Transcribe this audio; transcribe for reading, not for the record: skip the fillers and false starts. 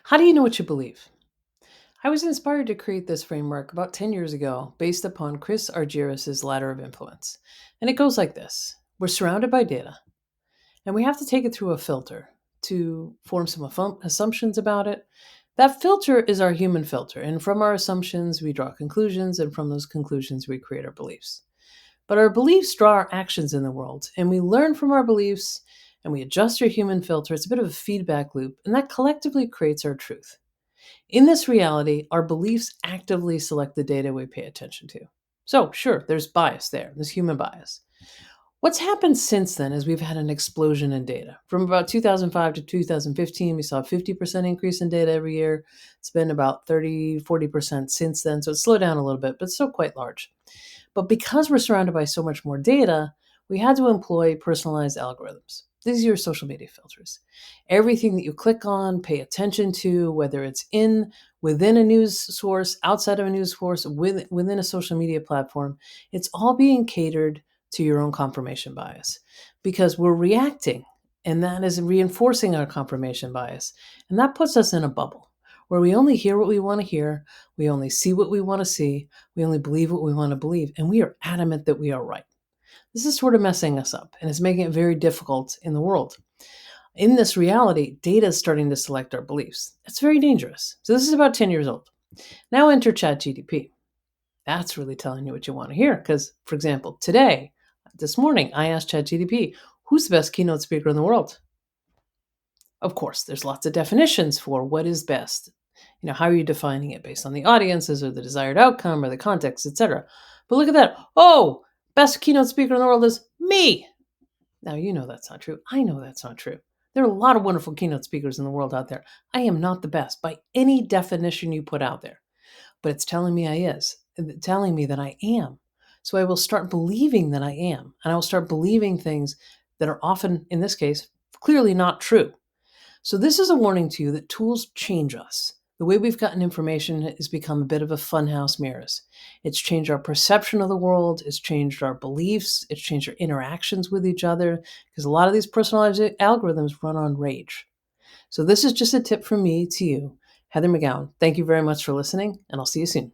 How do you know what you believe? I was inspired to create this framework about 10 years ago based upon Chris Argyris's ladder of influence. And it goes like this. We're surrounded by data, and we have to take it through a filter to form some assumptions about it. That filter is our human filter, and from our assumptions, we draw conclusions, and from those conclusions, we create our beliefs. But our beliefs draw our actions in the world, and we learn from our beliefs, and we adjust our human filter. It's a bit of a feedback loop, and that collectively creates our truth. In this reality, our beliefs actively select the data we pay attention to. So, sure, there's bias there, there's human bias. What's happened since then is we've had an explosion in data. From about 2005 to 2015, we saw a 50% increase in data every year. It's been about 30, 40% since then, so it's slowed down a little bit, but still quite large. But because we're surrounded by so much more data, we had to employ personalized algorithms. These are your social media filters. Everything that you click on, pay attention to, whether it's within a news source, outside of a news source, within a social media platform, it's all being catered to your own confirmation bias because we're reacting, and that is reinforcing our confirmation bias. And that puts us in a bubble where we only hear what we want to hear, we only see what we want to see, we only believe what we want to believe, and we are adamant that we are right. This is sort of messing us up, and it's making it very difficult in the world. In this reality, data is starting to select our beliefs. It's very dangerous. So this is about 10 years old. Now enter ChatGPT. That's really telling you what you want to hear. Because, for example, this morning, I asked ChatGPT, who's the best keynote speaker in the world? Of course, there's lots of definitions for what is best. How are you defining it based on the audiences or the desired outcome or the context, etc. But look at that. Oh, best keynote speaker in the world is me. Now, you know that's not true. I know that's not true. There are a lot of wonderful keynote speakers in the world out there. I am not the best by any definition you put out there, but it's telling me telling me that I am. So I will start believing that I am, and I will start believing things that are often, in this case, clearly not true. So this is a warning to you that tools change us. The way we've gotten information has become a bit of a funhouse mirrors. It's changed our perception of the world. It's changed our beliefs. It's changed our interactions with each other because a lot of these personalized algorithms run on rage. So this is just a tip from me to you, Heather McGowan. Thank you very much for listening, and I'll see you soon.